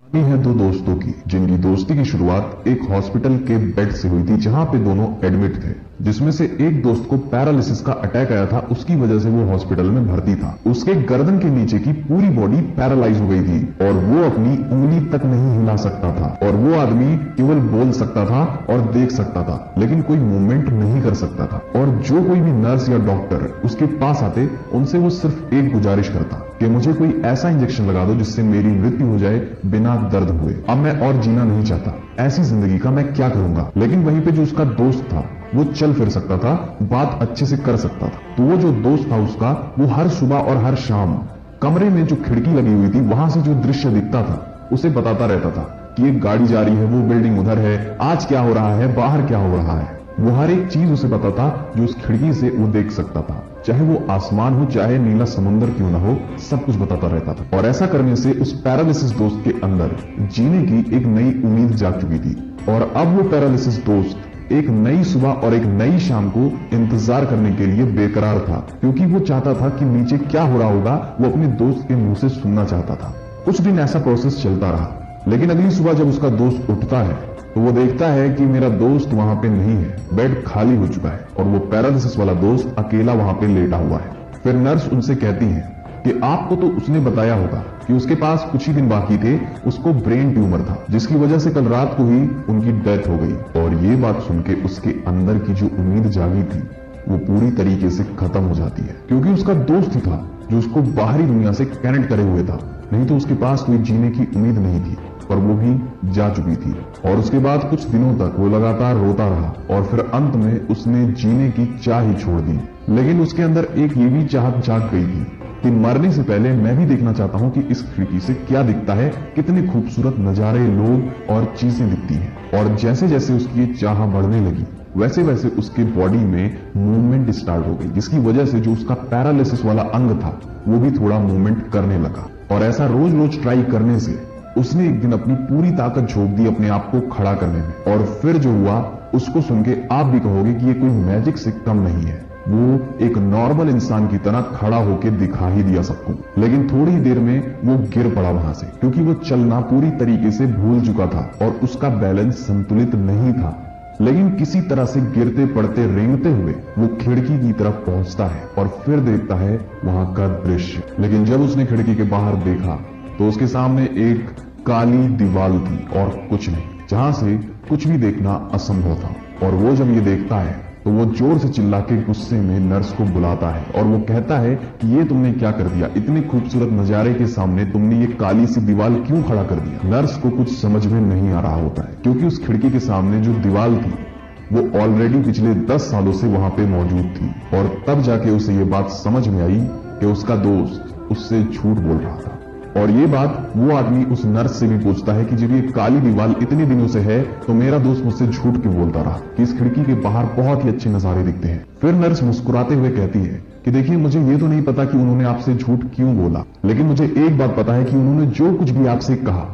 कहानी है दो दोस्तों की जिनकी दोस्ती की शुरुआत एक हॉस्पिटल के बेड से हुई थी जहां पे दोनों एडमिट थे। जिसमें से एक दोस्त को पैरालिसिस का अटैक आया था, उसकी वजह से वो हॉस्पिटल में भर्ती था। उसके गर्दन के नीचे की पूरी बॉडी पैरालाइज हो गई थी और वो अपनी उंगली तक नहीं हिला सकता था और वो आदमी केवल बोल सकता था और देख सकता था लेकिन कोई मूवमेंट नहीं कर सकता था। और जो कोई भी नर्स या डॉक्टर उसके पास आते उनसे वो सिर्फ एक गुजारिश करता कि मुझे कोई ऐसा इंजेक्शन लगा दो जिससे मेरी मृत्यु हो जाए बिना दर्द हुए। अब मैं और जीना नहीं चाहता, ऐसी जिंदगी का मैं क्या करूंगा। लेकिन वहीं पे जो उसका दोस्त था वो चल फिर सकता था, बात अच्छे से कर सकता था। तो वो जो दोस्त था उसका, वो हर सुबह और हर शाम कमरे में जो खिड़की लगी हुई थी वहां से जो दृश्य दिखता था उसे बताता रहता था कि एक गाड़ी जा रही है, वो बिल्डिंग उधर है, आज क्या हो रहा है, बाहर क्या हो रहा है। वो हर एक चीज उसे पता था जो उस खिड़की से वो देख सकता था, चाहे वो आसमान हो चाहे नीला समुद्र क्यों ना हो, सब कुछ बताता रहता था। और ऐसा करने से उस पैरालिसिस दोस्त के अंदर जीने की एक नई उम्मीद जाग चुकी थी। और अब वो पैरालिसिस दोस्त एक नई सुबह और एक नई शाम को इंतजार करने के लिए बेकरार था, क्योंकि वो चाहता था कि नीचे क्या हो रहा होगा वो अपने दोस्त के मुंह से सुनना चाहता था। कुछ दिन ऐसा प्रोसेस चलता रहा, लेकिन अगली सुबह जब उसका दोस्त उठता है तो वो देखता है कि मेरा दोस्त वहां पे नहीं है, बेड खाली हो चुका है और वो पैरालिसिस वाला दोस्त अकेला वहां पे लेटा हुआ है। फिर नर्स उनसे कहती है कि आपको तो उसने बताया होगा कि उसके पास कुछ ही दिन बाकी थे, उसको ब्रेन ट्यूमर था जिसकी वजह से कल रात को ही उनकी डेथ हो गई। और ये बात सुन के उसके अंदर की जो उम्मीद जागी थी वो पूरी तरीके से खत्म हो जाती है, क्योंकि उसका दोस्त ही था जो उसको बाहरी दुनिया से कनेक्ट करे हुए था। नहीं तो उसके पास कोई जीने की उम्मीद नहीं थी, पर वो भी जा चुकी थी। और उसके बाद कुछ दिनों तक वो लगातार रोता रहा और फिर अंत में उसने जीने की चाह ही छोड़ दी। लेकिन उसके अंदर एक ये भी चाहत जाग गई थी कि मरने से पहले मैं भी देखना चाहता हूं कि इस खिड़की से क्या दिखता है, कितने खूबसूरत नजारे, लोग और चीजें दिखती हैं। और जैसे जैसे उसकी ये चाह बढ़ने लगी वैसे वैसे उसके बॉडी में मूवमेंट स्टार्ट हो गई, जिसकी वजह से जो उसका पैरालिसिस वाला अंग था वो भी थोड़ा मूवमेंट करने लगा। और ऐसा रोज रोज ट्राई करने से उसने एक दिन अपनी पूरी ताकत झोंक दी अपने आप को खड़ा करने में। और फिर जो हुआ उसको सुन के आप भी कहोगे कि ये कोई मैजिक से कम नहीं है। वो एक नॉर्मल इंसान की तरह खड़ा होकर दिखा ही दिया सबको, लेकिन थोड़ी ही देर में वो गिर पड़ा वहां से, क्योंकि वो चलना पूरी तरीके से भूल चुका था और उसका बैलेंस संतुलित नहीं था। लेकिन किसी तरह से गिरते पड़ते रेंगते हुए वो खिड़की की तरफ पहुंचता है और फिर देखता है वहां का दृश्य। लेकिन जब उसने खिड़की के बाहर देखा तो उसके सामने एक काली दीवार थी और कुछ नहीं, जहां से कुछ भी देखना असंभव था। और वो जब ये देखता है तो वो जोर से चिल्ला के गुस्से में नर्स को बुलाता है और वो कहता है कि ये तुमने क्या कर दिया, इतने खूबसूरत नजारे के सामने तुमने ये काली सी दीवार क्यों खड़ा कर दिया। नर्स को कुछ समझ में नहीं आ रहा होता है, क्योंकि उस खिड़की के सामने जो दीवार थी वो ऑलरेडी पिछले 10 सालों से वहां पे मौजूद थी। और तब जाके उसे ये बात समझ में आई कि उसका दोस्त उससे झूठ बोल रहा था। और ये बात वो आदमी उस नर्स से भी पूछता है कि जब ये काली दीवार इतने दिनों से है तो मेरा दोस्त मुझसे झूठ क्यों बोलता रहा कि इस खिड़की के बाहर बहुत ही अच्छे नजारे दिखते हैं। फिर नर्स मुस्कुराते हुए कहती है कि देखिए, मुझे ये तो नहीं पता कि उन्होंने आपसे झूठ क्यों बोला, लेकिन मुझे एक बात पता है कि उन्होंने जो कुछ भी आपसे कहा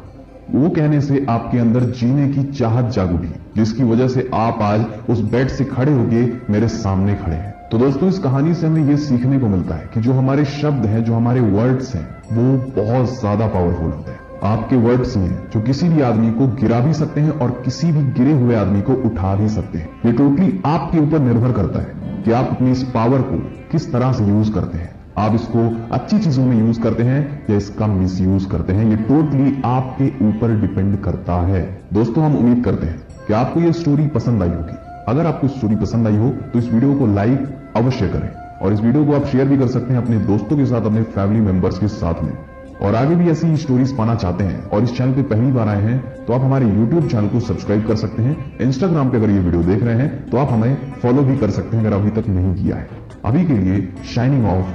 वो कहने से आपके अंदर जीने की चाहत जाग उठी, जिसकी वजह से आप आज उस बेड से खड़े होके मेरे सामने खड़े हैं। तो दोस्तों, इस कहानी से हमें ये सीखने को मिलता है कि जो हमारे शब्द हैं, जो हमारे वर्ड्स हैं, वो बहुत ज्यादा पावरफुल होते हैं। आपके वर्ड्स ही हैं जो किसी भी आदमी को गिरा भी सकते हैं और किसी भी गिरे हुए आदमी को उठा भी सकते हैं। ये टोटली आपके ऊपर निर्भर करता है कि आप अपनी इस पावर को किस तरह से यूज करते हैं। आप इसको अच्छी चीजों में यूज करते हैं या इसका मिसयूज करते हैं, ये टोटली आपके ऊपर डिपेंड करता है। दोस्तों, हम उम्मीद करते हैं कि आपको ये स्टोरी पसंद आई होगी। अगर आपको स्टोरी पसंद आई हो तो इस वीडियो को लाइक अवश्य करें और इस वीडियो को आप शेयर भी कर सकते हैं अपने दोस्तों के साथ, अपने फैमिली मेंबर्स के साथ में। और आगे भी ऐसी ही स्टोरीज पाना चाहते हैं और इस चैनल पे पहली बार आए हैं तो आप हमारे YouTube चैनल को सब्सक्राइब कर सकते हैं। Instagram पे अगर ये वीडियो देख रहे हैं तो आप हमें फॉलो भी कर सकते हैं अगर अभी तक नहीं किया है। अभी के लिए शाइनिंग ऑफ।